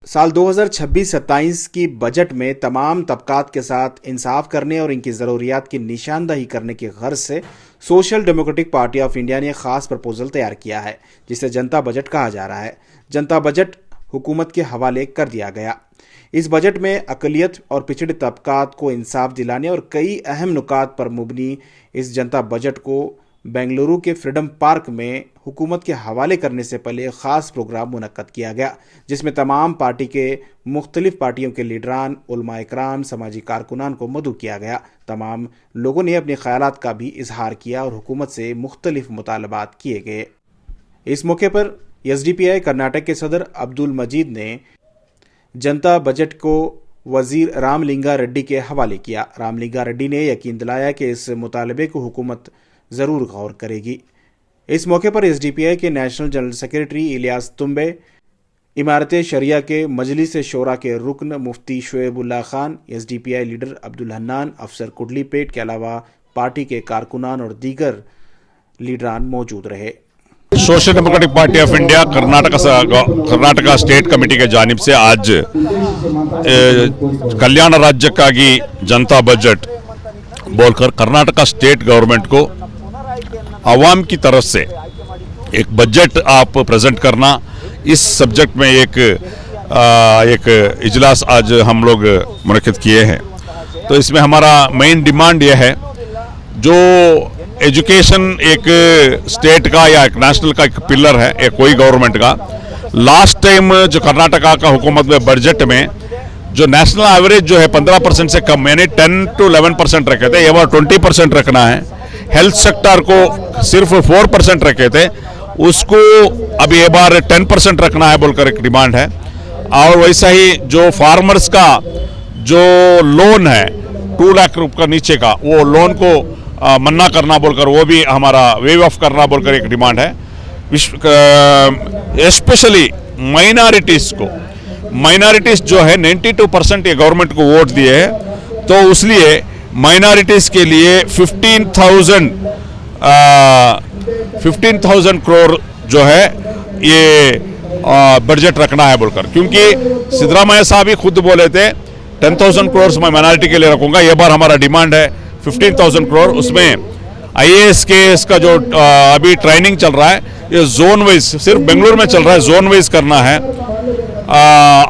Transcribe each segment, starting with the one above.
साल 2026-27 की बजट में तमाम तबकात के साथ इंसाफ करने और इनकी ज़रूरियात की निशानदही करने की गर्ज से social democratic party of India ने खास प्रपोजल तैयार किया है, जिसे जनता बजट कहा जा रहा है। जनता बजट हुकूमत के हवाले कर दिया गया। इस बजट में अक़लियत और पिछड़े तबकात को इंसाफ दिलाने और कई अहम नुकात पर मुबनी इस जनता बजट को बेंगलुरु के फ्रीडम पार्क में हुकूमत के हवाले करने से पहले ख़ास प्रोग्राम मुनक्कद किया गया, जिसमें तमाम पार्टी के मुख्तलिफ पार्टियों के लीडरान, उलमा इकराम, समाजी कारकुनान को मदऊ किया गया। तमाम लोगों ने अपने ख्यालात का भी इजहार किया और हुकूमत से मुख्तलिफ मुतालबात किए गए। इस मौके पर एसडीपीआई कर्नाटक के सदर अब्दुल मजीद ने जनता बजट को वजीर रामलिंगा रेड्डी के हवाले किया। रामलिंगा रेड्डी ने यकीन दिलाया कि इस मुतालबे को हुकूमत ज़रूर गौर करेगी। इस मौके पर एसडीपीआई के नेशनल जनरल सेक्रेटरी इलियास तुम्बे, इमारत शरिया के मजलिस शोरा के रुकन मुफ्ती शुएबुल्लाह खान, एसडीपीआई लीडर अब्दुल हन्नान, अफसर कुडलीपेट के अलावा पार्टी के कारकुनान और दीगर लीडरान मौजूद रहे। Social democratic party of India Karnataka state committee के जानिब से आज कल्याण राज्य का जनता बजट बोलकर कर्नाटका स्टेट गवर्नमेंट को आवाम की तरफ से एक बजट आप प्रेजेंट करना, इस सब्जेक्ट में एक इजलास आज हम लोग मुनक्किद किए हैं। तो इसमें हमारा मेन डिमांड यह है, जो एजुकेशन एक स्टेट का या एक नेशनल का एक पिलर है, एक कोई गवर्नमेंट का, लास्ट टाइम जो कर्नाटका का हुकूमत में बजट में जो नेशनल एवरेज जो है 15% से कम, यानी 10 to 11% रखे थे, ये बार 20% रखना है। हेल्थ सेक्टर को सिर्फ 4% रखे थे, उसको अब ये बार 10% रखना है बोलकर एक डिमांड है। और वैसा ही जो फार्मर्स का जो लोन है 2 लाख रुपये का नीचे का, वो लोन को मन्ना करना बोलकर, वो भी हमारा वेव ऑफ करना बोलकर एक डिमांड है। स्पेशली माइनॉरिटीज जो है 92% ये गवर्नमेंट को वोट दिए हैं, तो इसलिए माइनॉरिटीज के लिए 15,000 करोड़ जो है ये बजट रखना है बोलकर, क्योंकि सिद्धरामैया साहब ही खुद बोले थे 10,000 करोड़ मैं माइनॉरिटी के लिए रखूंगा। ये बार हमारा डिमांड है 15,000 करोड़। उसमें IAS KS का जो अभी ट्रेनिंग चल रहा है, ये जोन वाइज, सिर्फ बेंगलुरु में चल रहा है, जोन वाइज करना है।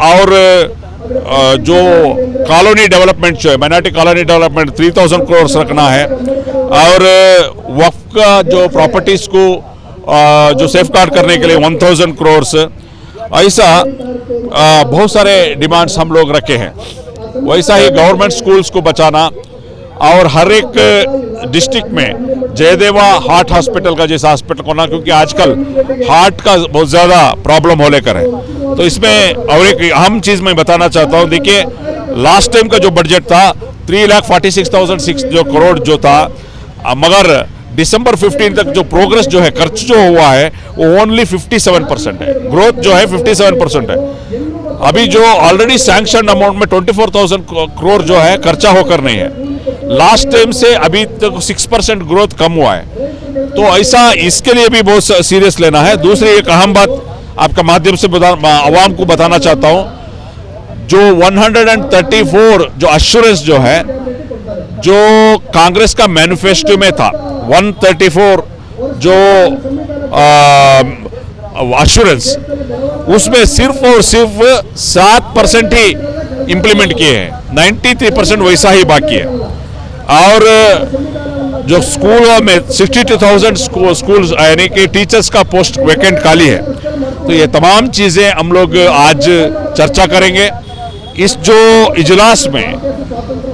और जो कॉलोनी डेवलपमेंट जो है, माइनॉरिटी कॉलोनी डेवलपमेंट 3,000 करोड़ रखना है। और वक्फ का जो प्रॉपर्टीज को जो सेफ गार्ड करने के लिए 1,000 करोड़, ऐसा बहुत सारे डिमांड्स हम लोग रखे हैं। वैसा ही गवर्नमेंट स्कूल्स को बचाना और हर एक डिस्ट्रिक्ट में जयदेवा हार्ट हॉस्पिटल का जैसा हॉस्पिटल होना, क्योंकि आजकल हार्ट का बहुत ज़्यादा प्रॉब्लम हो लेकर है। तो इसमें और एक अहम चीज़ मैं बताना चाहता हूँ, देखिए लास्ट टाइम का जो बजट था 3,46,006 जो करोड़ जो था, मगर दिसंबर 15 तक जो प्रोग्रेस जो है, खर्च जो हुआ है वो ओनली 57% है, ग्रोथ जो है 57% है। अभी जो ऑलरेडी सैंक्शन अमाउंट में 24,000 करोड़ जो है खर्चा होकर नहीं है। लास्ट टाइम से अभी तक 6% ग्रोथ कम हुआ है। तो ऐसा इसके लिए भी बहुत सीरियस लेना है। दूसरी एक अहम बात आपका माध्यम से आवाम को बताना चाहता हूं, जो 134 जो अश्योरेंस जो है, जो कांग्रेस का मैनिफेस्टो में था, 134 जो अश्योरेंस, उसमें सिर्फ और सिर्फ 7% ही इंप्लीमेंट किए हैं, 93% वैसा ही बाकी है। और जो स्कूलों में 62,000 स्कूल्स यानी कि टीचर्स का पोस्ट वैकेंट खाली है। तो ये तमाम चीज़ें हम लोग आज चर्चा करेंगे। इस जो इजलास में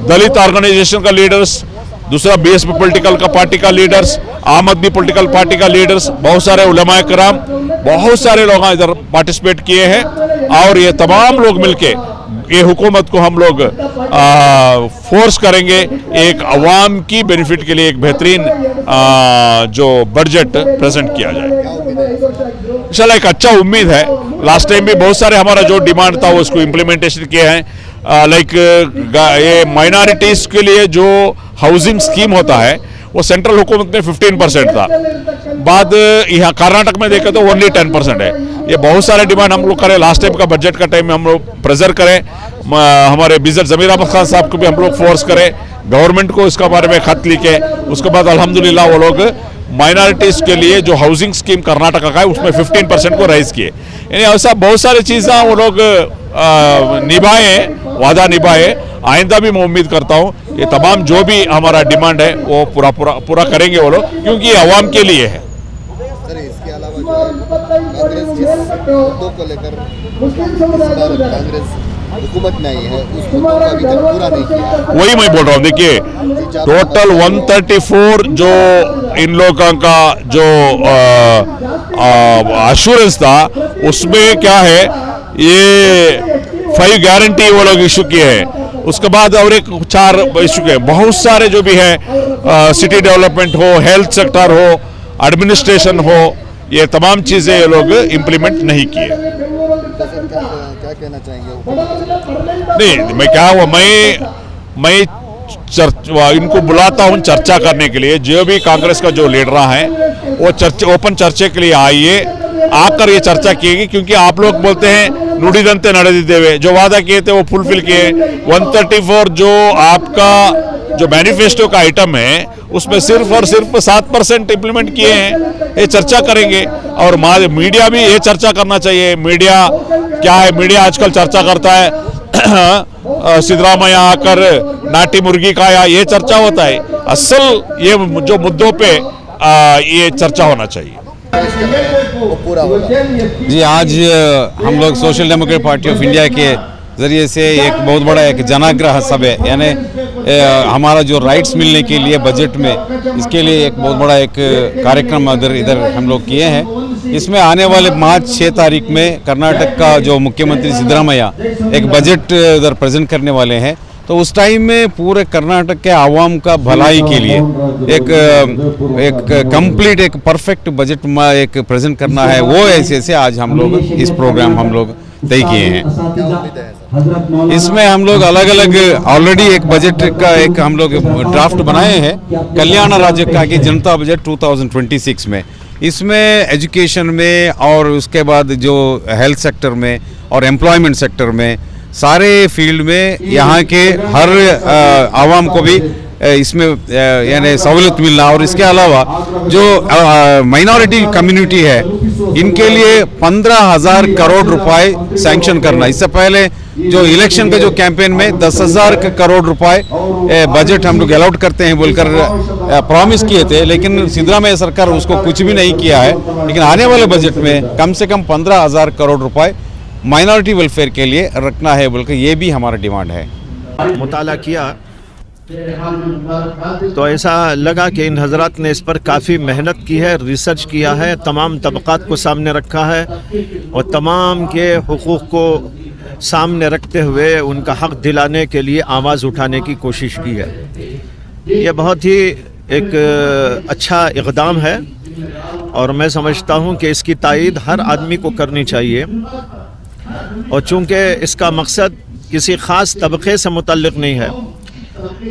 दलित ऑर्गेनाइजेशन का लीडर्स, दूसरा BSP पॉलिटिकल का पार्टी का लीडर्स, आम आदमी पॉलिटिकल पार्टी का लीडर्स, बहुत सारे उलमा कराम, बहुत सारे लोग इधर पार्टिसिपेट किए हैं। और ये तमाम लोग मिलके ये हुकूमत को हम लोग फोर्स करेंगे एक अवाम की बेनिफिट के लिए एक बेहतरीन जो बजट प्रेजेंट किया जाए। इंशाल्लाह एक अच्छा उम्मीद है। लास्ट टाइम भी बहुत सारे हमारा जो डिमांड था वो उसको इम्प्लीमेंटेशन किए हैं। लाइक ये माइनॉरिटीज के लिए जो हाउसिंग स्कीम होता है वो सेंट्रल हुकूमत में 15% था, बाद यहाँ कर्नाटक में देखे तो ओनली 10% है। ये बहुत सारे डिमांड हम लोग करें। लास्ट टाइम का बजट का टाइम में हम लोग प्रेजर करें, हमारे बिजर जमीर अहमद खान साहब को भी हम लोग फोर्स करें, गवर्नमेंट को इसका बारे में खत लिखे। उसके बाद अल्हम्दुलिल्लाह वो लोग माइनॉरिटीज़ के लिए जो हाउसिंग स्कीम कर्नाटका का है उसमें 15% को राइज किए। यानी ऐसा बहुत सारी चीज़ें वो लोग निभाए, वादा निभाए। आइंदा भी मैं उम्मीद करता हूँ ये तमाम जो भी हमारा डिमांड है वो पूरा करेंगे वो लोग, क्योंकि ये आवाम के लिए है। सर, इसके अलावा जो है कांग्रेस जिस मुद्दों को लेकर कांग्रेस हुकूमत में आई है उस मुद्दों को अभी तक पूरा नहीं किया, वही मैं बोल रहा हूँ। देखिए टोटल 134 जो इन लोगों का जो एश्योरेंस था उसमें क्या है, ये 5 गारंटी वो लोग इशू किए हैं। उसके बाद और एक 4 इशू किए। बहुत सारे जो भी है सिटी डेवलपमेंट हो, हेल्थ सेक्टर हो, एडमिनिस्ट्रेशन हो, ये तमाम चीज़ें ये लोग इम्प्लीमेंट नहीं किए। क्या कहना चाहेंगे? नहीं, मैं क्या हुआ, मैं इनको बुलाता हूं चर्चा करने के लिए। जो भी कांग्रेस का जो लीडर है वो ओपन चर्चा के लिए आइए, आकर ये चर्चा किएगी, क्योंकि आप लोग बोलते हैं नुडिदंते नड़दिदेवे, जो वादा किए थे वो फुलफिल किए। 134 जो आपका जो मैनिफेस्टो का आइटम है उसमें सिर्फ और सिर्फ 7% इम्प्लीमेंट किए हैं। ये चर्चा करेंगे और मीडिया भी ये चर्चा करना चाहिए। मीडिया क्या है, मीडिया आजकल चर्चा करता है सिद्धरामैया आकर नाटी मुर्गी खाया, ये चर्चा होता है। असल ये जो मुद्दों पे ये चर्चा होना चाहिए। वो पूरा होगा। जी, आज हम लोग social democratic party of India के ज़रिए से एक बहुत बड़ा एक जनाग्रह सब है, यानी हमारा जो राइट्स मिलने के लिए बजट में, इसके लिए एक बहुत बड़ा एक कार्यक्रम इधर हम लोग किए हैं। इसमें आने वाले मार्च 6 तारीख में कर्नाटक का जो मुख्यमंत्री सिद्धरामैया एक बजट इधर प्रेजेंट करने वाले हैं। तो उस टाइम में पूरे कर्नाटक के आवाम का भलाई के लिए एक कंप्लीट एक परफेक्ट बजट में एक प्रेजेंट करना है। वो ऐसे आज हम लोग इस प्रोग्राम हम लोग तय किए हैं। इसमें हम लोग अलग अलग ऑलरेडी एक बजट का एक हम लोग ड्राफ्ट बनाए हैं कल्याण राज्य का कि जनता बजट 2026 में। इसमें एजुकेशन में और उसके बाद जो हेल्थ सेक्टर में और एम्प्लॉयमेंट सेक्टर में सारे फील्ड में यहाँ के हर आवाम को भी इसमें यानी सहूलत मिलना, और इसके अलावा जो माइनॉरिटी कम्युनिटी है इनके लिए 15,000 करोड़ रुपए सैंक्शन करना। इससे पहले जो इलेक्शन का जो कैंपेन में 10,000 करोड़ रुपए बजट हम लोग अलॉट करते हैं बोलकर प्रॉमिस किए थे, लेकिन सिद्धरामैया सरकार उसको कुछ भी नहीं किया है। लेकिन आने वाले बजट में कम से कम 15,000 करोड़ रुपए माइनॉरिटी वेलफेयर के लिए रखना है बोलकर ये भी हमारा डिमांड है। मुताला किया तो ऐसा लगा कि इन हजरात ने इस पर काफ़ी मेहनत की है, रिसर्च किया है, तमाम तबक़ात को सामने रखा है और तमाम के हुकूक़ को सामने रखते हुए उनका हक़ दिलाने के लिए आवाज़ उठाने की कोशिश की है। ये बहुत ही एक अच्छा इक़दाम है और मैं समझता हूँ कि इसकी तायीद हर आदमी को करनी चाहिए। और चूँकि इसका मकसद किसी ख़ास तबक़े से मुतल्लिक़ नहीं है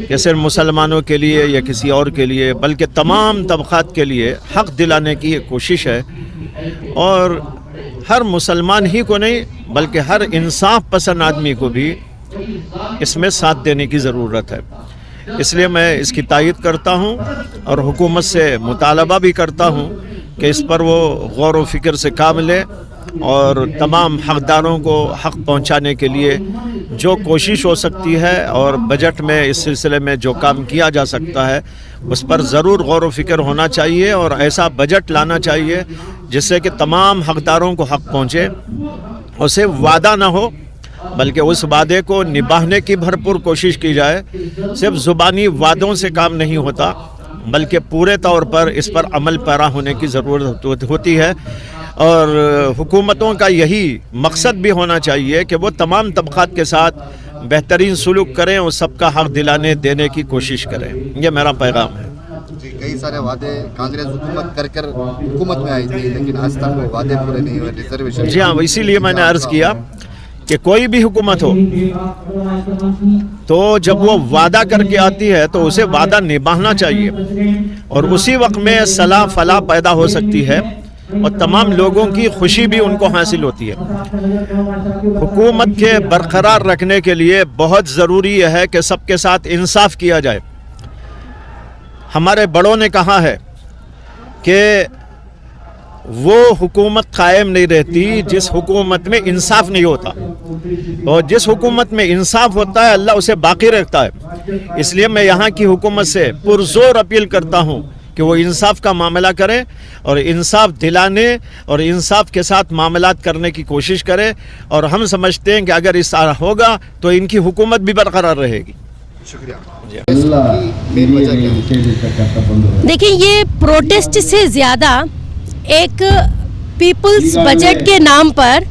कि सिर्फ मुसलमानों के लिए या किसी और के लिए, बल्कि तमाम तबक़ात के लिए हक़ दिलाने की कोशिश है। और हर मुसलमान ही को नहीं बल्कि हर इंसाफ पसंद आदमी को भी इसमें साथ देने की ज़रूरत है। इसलिए मैं इसकी तायीद करता हूँ और हुकूमत से मुतालबा भी करता हूँ कि इस पर वो गौर व फिक्र से काम ले और तमाम हक़दारों को हक़ पहुँचाने के लिए जो कोशिश हो सकती है और बजट में इस सिलसिले में जो काम किया जा सकता है उस पर ज़रूर गौर व फिक्र होना चाहिए और ऐसा बजट लाना चाहिए जिससे कि तमाम हक़दारों को हक़ पहुँचे और सिर्फ वादा ना हो बल्कि उस वादे को निभाने की भरपूर कोशिश की जाए। सिर्फ ज़ुबानी वादों से काम नहीं होता बल्कि पूरे तौर पर इस पर अमल पैरा होने की ज़रूरत होती है। और हुकूमतों का यही मकसद भी होना चाहिए कि वो तमाम तबक़ात के साथ बेहतरीन सलूक करें और सबका हक़ दिलाने देने की कोशिश करें। ये मेरा पैगाम है। जी, कई सारे वादे कांग्रेस हुकूमत कर हुकूमत में आई थी लेकिन आज तक वो वादे पूरे नहीं हुए। रिजर्वेशन, जी हाँ, इसीलिए मैंने अर्ज़ किया कि कोई भी हुकूमत हो तो जब वो वादा करके आती है तो उसे वादा निभाना चाहिए और उसी वक्त में सलाह फलाह पैदा हो सकती है और तमाम लोगों की खुशी भी उनको हासिल होती है। हुकूमत के बरकरार रखने के लिए बहुत ज़रूरी है कि सबके साथ इंसाफ किया जाए। हमारे बड़ों ने कहा है कि वो हुकूमत कायम नहीं रहती जिस हुकूमत में इंसाफ नहीं होता, और जिस हुकूमत में इंसाफ होता है अल्लाह उसे बाकी रखता है। इसलिए मैं यहाँ की हुकूमत से पुरजोर अपील करता हूँ कि वो इंसाफ का मामला करें और इंसाफ दिलाने और इंसाफ के साथ मामलात करने की कोशिश करें, और हम समझते हैं कि अगर इस तरह होगा तो इनकी हुकूमत भी बरकरार रहेगी। देखिए, ये प्रोटेस्ट से ज़्यादा एक पीपल्स बजट के नाम पर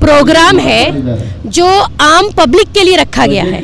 प्रोग्राम है जो आम पब्लिक के लिए रखा गया है।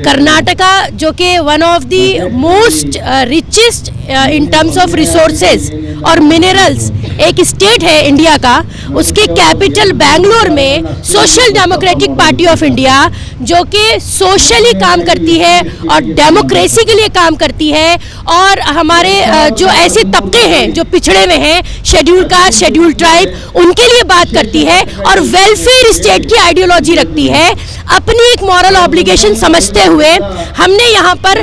कर्नाटका जो कि one of the most richest in terms of resources और मिनरल्स एक स्टेट है इंडिया का, उसके कैपिटल बेंगलोर में social democratic party of India जो कि सोशली काम करती है और डेमोक्रेसी के लिए काम करती है, और हमारे जो ऐसे तबके हैं जो पिछड़े हुए हैं, शेड्यूल कास्ट, शेड्यूल ट्राइब, उनके लिए बात करती है और वेलफेयर स्टेट की आइडियोलॉजी रखती है। अपनी एक मॉरल ऑब्लिगेशन समझते हुए हमने यहाँ पर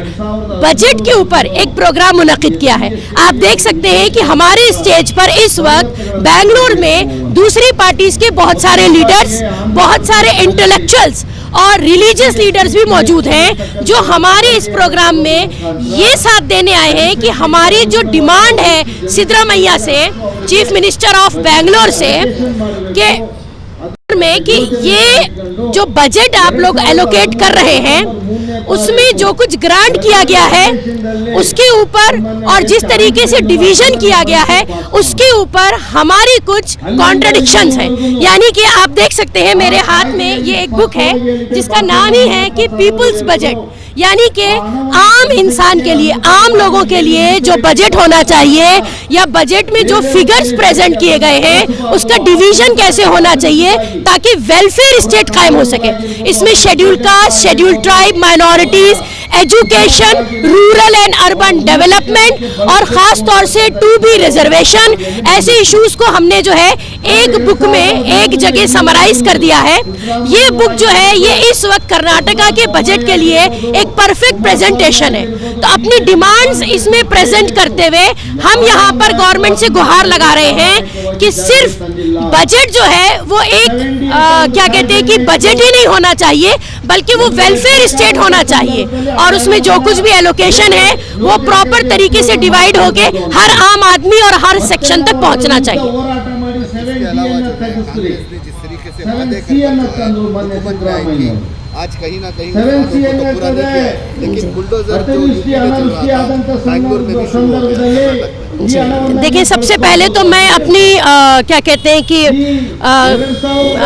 बजट के ऊपर एक प्रोग्राम मुनक्किद किया है। आप देख सकते हैं कि हमारे स्टेज पर इस वक्त बेंगलुरु में दूसरी पार्टीज के बहुत सारे लीडर्स, बहुत सारे इंटेलेक्चुअल्स और रिलीजियस लीडर्स भी मौजूद हैं जो हमारे इस प्रोग्राम में ये साथ देने आए हैं कि हमारी जो डिमांड है सिद्धरामैया से, चीफ मिनिस्टर ऑफ बेंगलोर से, कि में कि ये जो बजट आप लोग एलोकेट कर रहे हैं उसमें जो कुछ ग्रांट किया गया है उसके ऊपर और जिस तरीके से डिवीजन किया गया है उसके ऊपर हमारी कुछ कॉन्ट्रडिक्शंस हैं। यानी कि आप देख सकते हैं मेरे हाथ में ये एक बुक है जिसका नाम ही है कि पीपल्स बजट, यानी कि आम इंसान के लिए, आम लोगों के लिए जो बजट होना चाहिए या बजट में जो फिगर्स प्रेजेंट किए गए हैं उसका डिवीजन कैसे होना चाहिए ताकि वेलफेयर स्टेट कायम हो सके। इसमें schedule caste, schedule tribe, minorities, education, rural and urban development और खास तौर से 2B रिजर्वेशन, ऐसे इश्यूज को हमने जो है एक बुक में एक जगह समराइज कर दिया है। ये बुक जो है ये इस वक्त कर्नाटका के बजट के लिए एक परफेक्ट प्रेजेंटेशन है। तो अपनी डिमांड्स इसमें प्रेजेंट करते हुए हम यहाँ पर गवर्नमेंट से गुहार लगा रहे हैं कि सिर्फ बजट जो है वो एक क्या कहते हैं कि बजट ही नहीं होना चाहिए बल्कि वो वेलफेयर स्टेट होना चाहिए, और उसमें जो कुछ भी एलोकेशन है वो प्रॉपर तरीके से डिवाइड होके हर आम आदमी और हर सेक्शन तक पहुंचना चाहिए। इसके अलावा जो है कांग्रेस ने जिस तरीके से वादे करके हुकूमत में आई थी, आज कहीं ना कहीं वादों को तो पूरा नहीं किया है, लेकिन बुलडोजर जो यूपी में चल रहा था बैंगलोर में भी शुरू हो गया। देखिए, सबसे पहले तो मैं अपनी क्या कहते हैं कि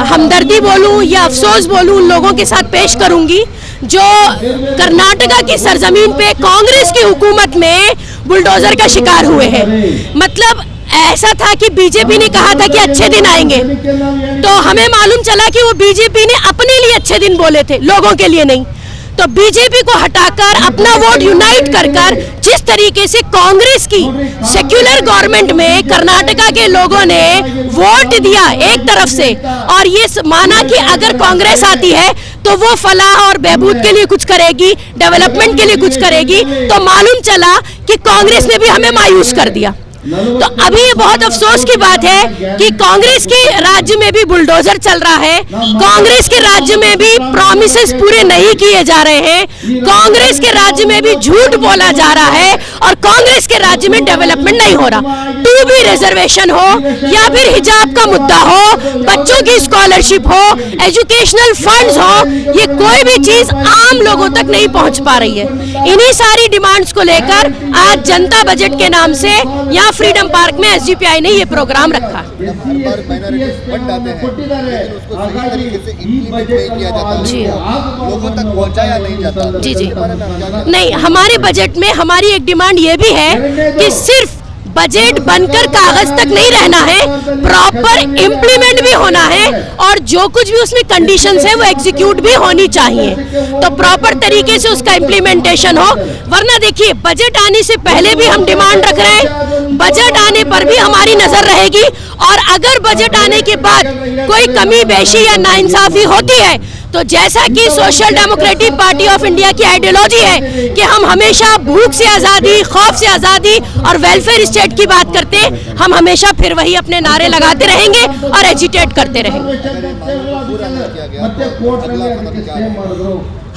हमदर्दी बोलूं या अफसोस बोलूं उन लोगों के साथ पेश करूंगी जो कर्नाटका की सरजमीन पे कांग्रेस की हुकूमत में बुलडोजर का शिकार हुए हैं। मतलब ऐसा था कि बीजेपी ने कहा था कि अच्छे दिन आएंगे, तो हमें मालूम चला कि वो बीजेपी ने अपने लिए अच्छे दिन बोले थे, लोगों के लिए नहीं। तो बीजेपी को हटाकर अपना वोट यूनाइट कर जिस तरीके से कांग्रेस की सेक्युलर गवर्नमेंट में कर्नाटका के लोगों ने वोट दिया एक तरफ से, और ये माना कि अगर कांग्रेस आती है तो वो फलाह और बहबूद के लिए कुछ करेगी, डेवलपमेंट के लिए कुछ करेगी, तो मालूम चला कि कांग्रेस ने भी हमें मायूस कर दिया। तो अभी ये बहुत अफसोस की बात है कि कांग्रेस के राज्य में भी बुलडोजर चल रहा है, कांग्रेस के राज्य में भी प्रॉमिसेस पूरे नहीं किए जा रहे हैं, कांग्रेस के राज्य में भी झूठ बोला जा रहा है और कांग्रेस के राज्य में डेवलपमेंट नहीं हो रहा। 2B रिजर्वेशन हो या फिर हिजाब का मुद्दा हो, बच्चों की स्कॉलरशिप हो, एजुकेशनल फंड्स हो, ये कोई भी चीज आम लोगों तक नहीं पहुंच पा रही है। इन्हीं सारी डिमांड्स को लेकर आज जनता बजट के नाम से यहाँ फ्रीडम पार्क में SDPI ने ये प्रोग्राम रखा। लोगों तक पहुंचाया नहीं जाता। जी नहीं, हमारे बजट में हमारी एक डिमांड ये भी है कि सिर्फ बजट बनकर कागज तक नहीं रहना है, प्रॉपर इम्प्लीमेंट भी होना है, और जो कुछ भी उसमें कंडीशंस है वो एग्जीक्यूट भी होनी चाहिए, तो प्रॉपर तरीके से उसका इम्प्लीमेंटेशन हो। वरना देखिए, बजट आने से पहले भी हम डिमांड रख रहे हैं, बजट आने पर भी हमारी नजर रहेगी और अगर बजट आने के बाद कोई कमी बेशी या नाइंसाफी होती है तो जैसा कि social democratic party of India की आइडियोलॉजी है कि हम हमेशा भूख से आज़ादी, खौफ से आज़ादी और वेलफेयर स्टेट की बात करते हैं, हम हमेशा फिर वही अपने नारे लगाते रहेंगे और एजिटेट करते रहेंगे।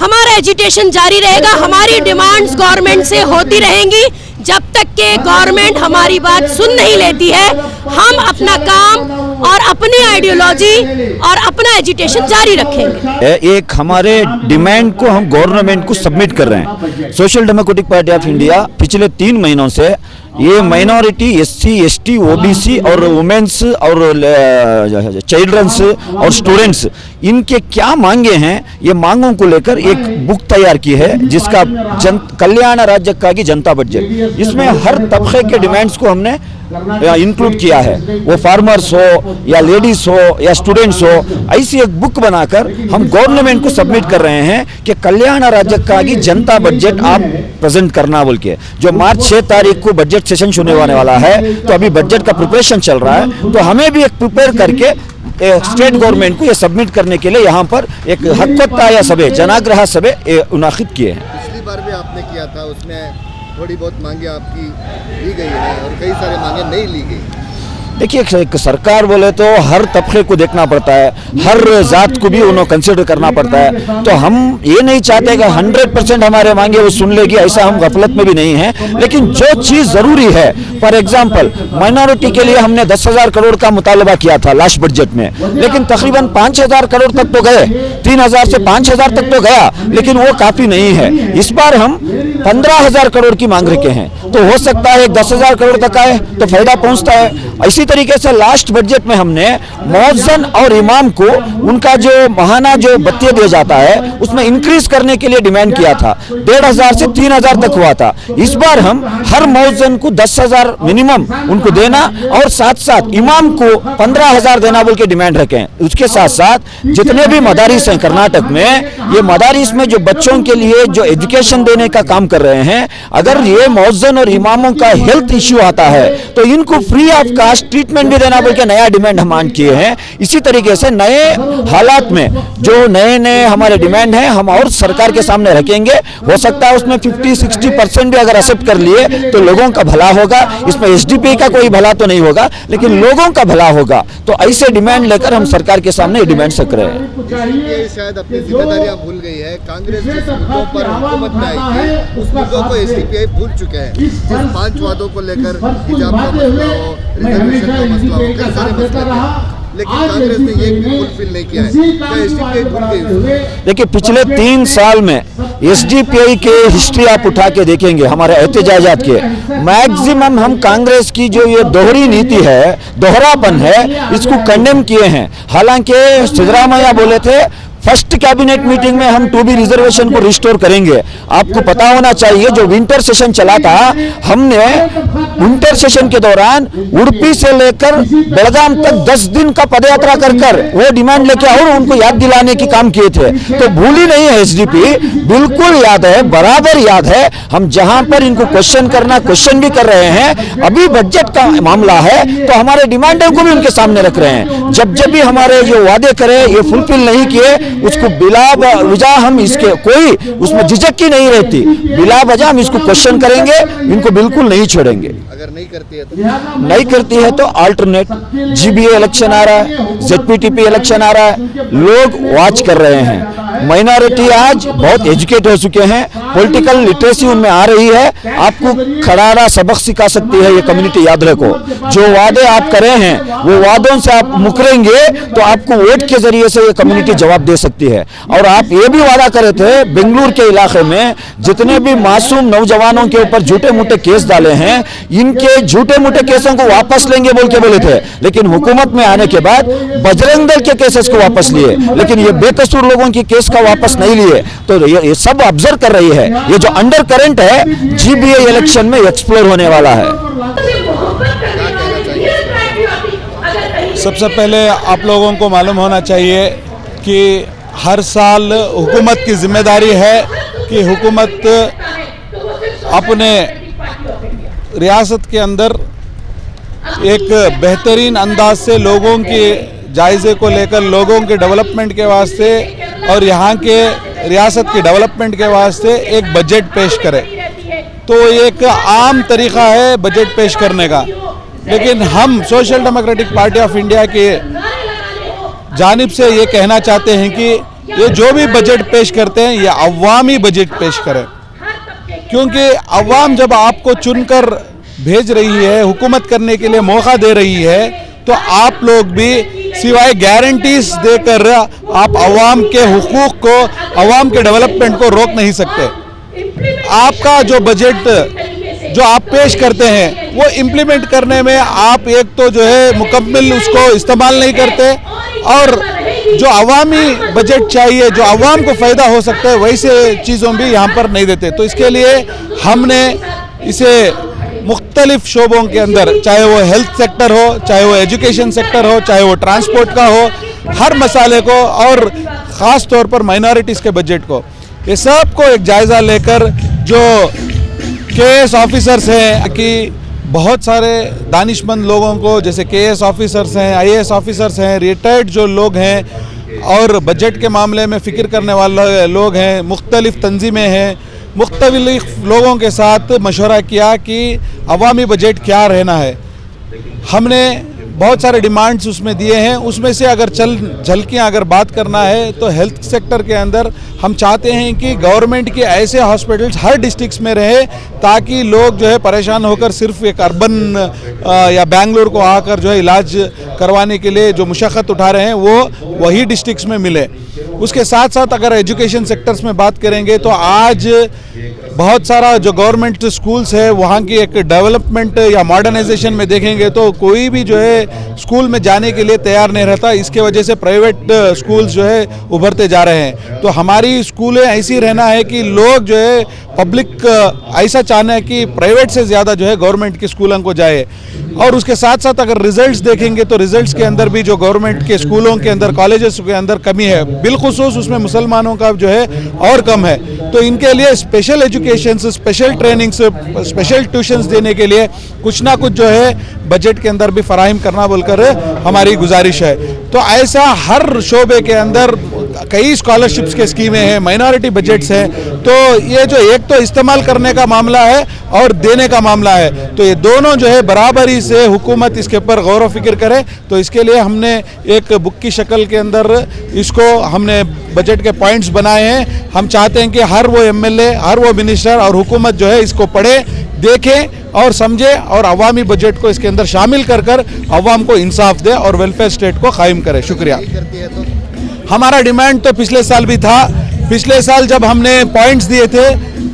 हमारा एजिटेशन जारी रहेगा, हमारी डिमांड्स गवर्नमेंट से होती रहेंगी जब तक के गवर्नमेंट हमारी बात सुन नहीं लेती है। हम अपना काम और अपनी आइडियोलॉजी और अपना एजिटेशन जारी रखेंगे। एक हमारे डिमांड को हम गवर्नमेंट को सबमिट कर रहे हैं। Social democratic party of India पिछले 3 महीनों से ये माइनॉरिटी, SC, ST, OBC और वुमेन्स और चिल्ड्रंस और स्टूडेंट्स, इनके क्या मांगे हैं, ये मांगों को लेकर एक बुक तैयार की है जिसका कल्याण राज्य का की जनता बजट, इसमें हर तबके के डिमांड्स को हमने इंक्लूड किया है। वो फार्मर्स हो या लेडीज हो या स्टूडेंट्स हो, ऐसी एक बुक बनाकर हम गवर्नमेंट को सबमिट कर रहे हैं कि कल्याण राज्य का की जनता बजट आप प्रेजेंट करना बोल के। जो मार्च 6 तारीख को बजट सेशन शुरू होने वाला है, तो अभी बजट का प्रिपरेशन चल रहा है, तो हमें भी एक प्रिपेयर करके स्टेट गवर्नमेंट को ये सबमिट करने के लिए यहाँ पर एक हक्कोत्ताया सभे, जनाग्रह सभे मुनाकिद किए हैं। पिछली बार भी आपने किया था, उसमें थोड़ी बहुत मांगे आपकी ली गई है और कई सारे मांगे नहीं ली गई। देखिए, एक सरकार बोले तो हर तबके को देखना पड़ता है, हर जात को भी उन्हें कंसिडर करना पड़ता है। तो हम ये नहीं चाहते कि 100% हमारे मांगे वो सुन लेगी, ऐसा हम गफलत में भी नहीं है। लेकिन जो चीज़ ज़रूरी है, फॉर एग्जांपल माइनॉरिटी के लिए हमने 10,000 करोड़ का मुतालबा किया था लास्ट बजट में, लेकिन तकरीबन 5,000 करोड़ तक तो गए, 3,000 से 5,000 तक तो गया, लेकिन वो काफ़ी नहीं है। इस बार हम 15,000 करोड़ की मांग रखे हैं, तो हो सकता है 10,000 करोड़ तक आए तो फायदा पहुंचता है। इसी तरीके से लास्ट बजट में हमने मौज़न और इमाम को उनका जो महाना जो भत्ते दिया जाता है उसमें इंक्रीज करने के लिए डिमांड किया था, 1,500 से 3,000 तक हुआ था। इस बार हम हर मौज़न को 10,000 मिनिमम उनको देना और साथ साथ इमाम को 15,000 देना बोल के डिमांड रखें। उसके साथ साथ जितने भी मदारिस हैं कर्नाटक में, ये मदारिस में जो बच्चों के लिए जो एजुकेशन देने का काम कर रहे हैं, अगर ये मौज़न और इमामों का हेल्थ इश्यू आता है तो इनको फ्री ऑफ कास्ट ट्रीटमेंट भी देना बोल के नया डिमांड हम मान किए हैं। इसी तरीके से नए हालात में जो नए हमारे डिमांड हैं हम और सरकार के सामने रखेंगे। हो सकता है उसमें 50-60% भी अगर एक्सेप्ट कर लिए तो लोगों का भला होगा, इसमें SDP का कोई भला तो नहीं होगा, लेकिन लोगों का भला होगा। तो ऐसे डिमांड लेकर हम सरकार के सामने ये डिमांड रख रहे हैं। शायद अपनी जिम्मेदारियां भूल गई है, कांग्रेस जिस मुद्दों पर हुकूमत में आई थी उस मुद्दों को SDPI भूल चुके हैं। जिस 5 वादों को लेकर हिजाब का मसला हो, रिजर्वेशन का मसला हो, कई सारे मसले थे, लेकिन कांग्रेस ने ये भी फुलफिल नहीं किया है। क्या SDPI भूल गई? देखिए, पिछले 3 साल में SDPI के हिस्ट्री आप उठा के देखेंगे, हमारे एहतजाजात के मैक्सिमम हम कांग्रेस की जो ये दोहरी नीति है, दोहरापन है, इसको कंडेम किए हैं। हालांकि सिद्धरामैया बोले थे फर्स्ट कैबिनेट मीटिंग में हम 2B रिजर्वेशन को रिस्टोर करेंगे। आपको पता होना चाहिए जो विंटर सेशन चला था, हमने विंटर सेशन के दौरान उड़पी से लेकर बेलगाम तक 10 दिन का पदयात्रा कर वो डिमांड लेके और उनको याद दिलाने की काम किए थे। तो भूली नहीं है SDP, बिल्कुल याद है, बराबर याद है। हम जहां पर इनको क्वेश्चन करना क्वेश्चन भी कर रहे हैं। अभी बजट का मामला है तो हमारे डिमांडों को भी उनके सामने रख रहे हैं। जब भी हमारे जो वादे करे ये फुलफिल नहीं किए, उसको बिला वजह हम इसके कोई उसमें झिझक की नहीं रहती, बिला वजह हम इसको क्वेश्चन करेंगे, इनको बिल्कुल नहीं छोड़ेंगे। अगर नहीं करती है तो अल्टरनेट GBA इलेक्शन आ रहा है, ZPTP इलेक्शन आ रहा है, लोग वॉच कर रहे हैं। माइनॉरिटी आज बहुत एजुकेट हो चुके हैं, पॉलिटिकल लिटरेसी उनमें आ रही है। आपको खड़ा सबक सिखा सकती है ये कम्युनिटी, याद रखो। जो वादे आप करे हैं वो वादों से आप मुकरेंगे तो आपको वोट के जरिए से ये कम्युनिटी जवाब दे सकती है। और आप ये भी वादा करे थे बेंगलुरु के इलाके में जितने भी मासूम नौजवानों के ऊपर झूठे मूठे केस डाले हैं, इनके झूठे मूठे केसों को वापस लेंगे बोल के बोले थे, लेकिन हुकूमत में आने के बाद बजरंग दल के केसेस को वापस लिए, लेकिन ये बेकसूर लोगों की केस का वापस नहीं लिए। तो ये सब ऑब्जर्व कर रही है। ये जो अंडर करंट है GBA इलेक्शन में एक्सप्लोर होने वाला है। सबसे पहले आप लोगों को मालूम होना चाहिए कि हर साल हुकूमत की जिम्मेदारी है कि हुकूमत अपने रियासत के अंदर एक बेहतरीन अंदाज से लोगों के जायज़े को लेकर, लोगों के डेवलपमेंट के वास्ते और यहाँ के रियासत के डेवलपमेंट के वास्ते एक बजट पेश करे। तो एक आम तरीक़ा है बजट पेश करने का, लेकिन हम social democratic party of India के जानिब से ये कहना चाहते हैं कि ये जो भी बजट पेश करते हैं ये अवामी बजट पेश करें, क्योंकि अवाम जब आपको चुनकर भेज रही है, हुकूमत करने के लिए मौका दे रही है, तो आप लोग भी सिवाय गारंटीज देकर आप अवाम के हुकूक को, अवाम के डेवलपमेंट को रोक नहीं सकते। आपका जो बजट जो आप पेश करते हैं वो इम्प्लीमेंट करने में आप एक तो जो है मुकम्मल उसको इस्तेमाल नहीं करते, और जो अवामी बजट चाहिए, जो अवाम को फ़ायदा हो सकता है, वैसे चीज़ों भी यहाँ पर नहीं देते। तो इसके लिए हमने इसे मुख्तलिफ शोबों के अंदर, चाहे वो हेल्थ सेक्टर हो, चाहे वो एजुकेशन सेक्टर हो, चाहे वो ट्रांसपोर्ट का हो, हर मसाले को और ख़ास तौर पर माइनॉरिटीज़ के बजट को, ये सब को एक जायज़ा लेकर जो केएस ऑफिसर्स हैं कि बहुत सारे दानिशमंद लोगों को, जैसे केएस ऑफिसर्स हैं, आईएएस ऑफिसर्स हैं, रिटायर्ड जो लोग हैं और बजट के मामले में फ़िक्र करने वाले लोग हैं, मुख्तलिफ तंजीमें हैं, मुख्तलिफ लोगों के साथ मशवरा किया कि अवामी बजट क्या रहना है। हमने बहुत सारे डिमांड्स उसमें दिए हैं, उसमें से अगर झलकियाँ अगर बात करना है तो हेल्थ सेक्टर के अंदर हम चाहते हैं कि गवर्नमेंट के ऐसे हॉस्पिटल्स हर डिस्ट्रिक्ट्स में रहे, ताकि लोग जो है परेशान होकर सिर्फ एक अर्बन या बेंगलुरु को आकर जो है इलाज करवाने के लिए जो मुशक्क़त उठा रहे हैं वो वही डिस्ट्रिक्ट्स में मिले। उसके साथ साथ अगर एजुकेशन सेक्टर्स में बात करेंगे तो आज बहुत सारा जो गवर्नमेंट स्कूल्स है वहाँ की एक डेवलपमेंट या मॉडर्नाइजेशन में देखेंगे तो कोई भी जो है स्कूल में जाने के लिए तैयार नहीं रहता। इसके वजह से प्राइवेट स्कूल्स जो है उभरते जा रहे हैं। तो हमारी स्कूलें ऐसी रहना है कि लोग जो है पब्लिक ऐसा चाहना है कि प्राइवेट से ज़्यादा जो है गवर्नमेंट के स्कूलों को जाए। और उसके साथ साथ अगर रिजल्ट्स देखेंगे तो रिजल्ट्स के अंदर भी जो गवर्नमेंट के स्कूलों के अंदर, कॉलेजेस के अंदर कमी है, बिलखुसूस उसमें मुसलमानों का जो है और कम है। तो इनके लिए special education, special trainings, special tuitions देने के लिए कुछ ना कुछ जो है बजट के अंदर भी फराहम करना बोलकर हमारी गुजारिश है। तो ऐसा हर शोबे के अंदर कई स्कॉलरशिप्स के स्कीमें हैं, माइनॉरिटी बजट्स हैं। तो ये जो एक तो इस्तेमाल करने का मामला है और देने का मामला है, तो ये दोनों जो है बराबरी से हुकूमत इसके ऊपर गौर व फिक्र करे। तो इसके लिए हमने एक बुक की शक्ल के अंदर इसको हमने बजट के पॉइंट्स बनाए हैं। हम चाहते हैं कि हर वो एमएलए, हर वो मिनिस्टर और हुकूमत जो है इसको पढ़े, देखे और समझे और अवामी बजट को इसके अंदर शामिल कर कर अवाम को इंसाफ दे और वेलफेयर स्टेट को कायम करे। शुक्रिया। हमारा डिमांड तो पिछले साल भी था। पिछले साल जब हमने पॉइंट्स दिए थे,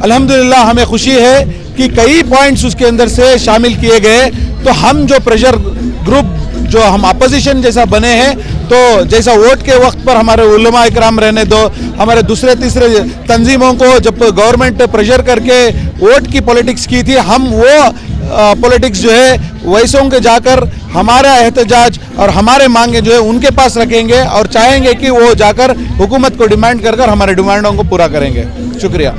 अल्हम्दुलिल्लाह हमें खुशी है कि कई पॉइंट्स उसके अंदर से शामिल किए गए। तो हम जो प्रेशर ग्रुप, जो हम अपोजिशन जैसा बने हैं, तो जैसा वोट के वक्त पर हमारे उलमा इकराम रहने दो, हमारे दूसरे तीसरे तंजीमों को जब गवर्नमेंट प्रेशर करके वोट की पॉलिटिक्स की थी, हम वो पॉलिटिक्स जो है वैसों के जाकर हमारा एहतजाज और हमारे मांगे जो है उनके पास रखेंगे और चाहेंगे कि वो जाकर हुकूमत को डिमांड कर हमारे डिमांडों को पूरा करेंगे। शुक्रिया।